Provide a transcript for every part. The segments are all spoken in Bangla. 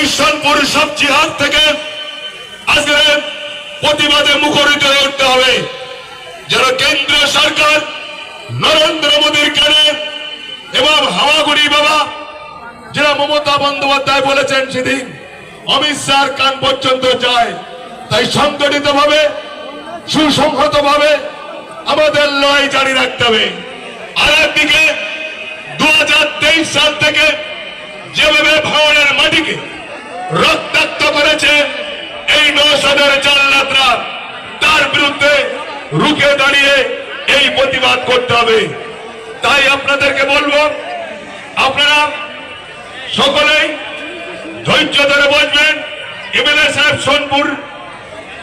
এই সোনপুর সবজি হাট থেকে আজকে প্রতিবাদে মুখরিত হয়ে উঠতে হবে। যারা কেন্দ্রীয় সরকার নরেন্দ্র মোদীর কানে এবং হাওয়াগুড়ি বাবা যারা মমতা বন্দ্যোপাধ্যায় বলেছেন সেদিন অমিত শাহর কান পর্যন্ত যায়। তাই সংগঠিত ভাবে সুসংহত ভাবে আমাদের লড়াই জারি রাখতে হবে। আর একদিকে 2023 সাল থেকে যেভাবে ভাঙনের মাটিকে রক্তাক্ত করেছে এই নওশাদের জাল্লাতরা, তার বিরুদ্ধে রুখে দাঁড়িয়ে এই প্রতিবাদ করতে হবে। তাই আপনাদেরকে বলবো, আপনারা সকলেই ধৈর্য ধরে বসবেন। এমএলএ সাহেব সোনপুর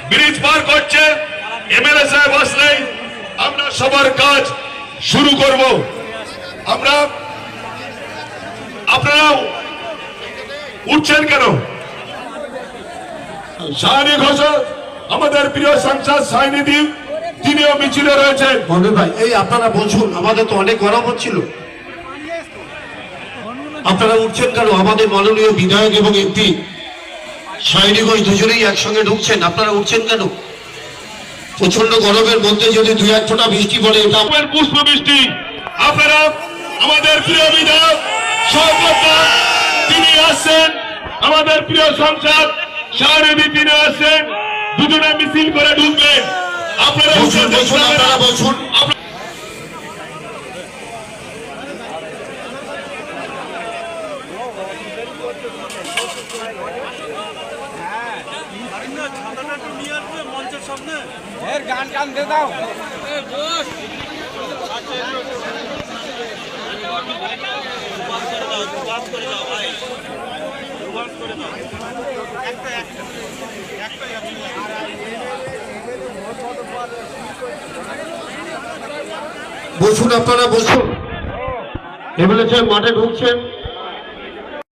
ব্রিজ পার করছে, এমএলএ সাহেব আসলেই আমরা সবার কাজ শুরু করব। আপনারা উঠছেন কেন? সায়নী ঘোষ আমাদের প্রিয় সাংসদ সায়নী দ্বীপ তিনিও মিছিলে রয়েছেন। মন্ডল ভাই, এই আপনারা বলছুন, আমাদের তো অনেক গরম হচ্ছিল, আপনারা উঠছেন কেন? আমাদের মাননীয় বিধায়ক এবং এমপি সায়নী ঘোষ দুজনেই একসঙ্গে ঢুকছেন, আপনারা উঠছেন কেন? প্রচন্ড গরমের মধ্যে যদি 2-1 ফোঁটা বৃষ্টি পড়ে, এটা পুষ্প বৃষ্টি। আপনারা আমাদের প্রিয় বিধায়ক তিনি আসছেন, আমাদের প্রিয় সংসদ সায়নী তিনি আসছেন, দুজনে মিছিল করে ঢুকবেন। আপনারা বলছুন। গান টান দিয়ে দাও। বসুন, আপনারা বসুন। এমএলএ সাহেব মাঠে ঢুকছেন।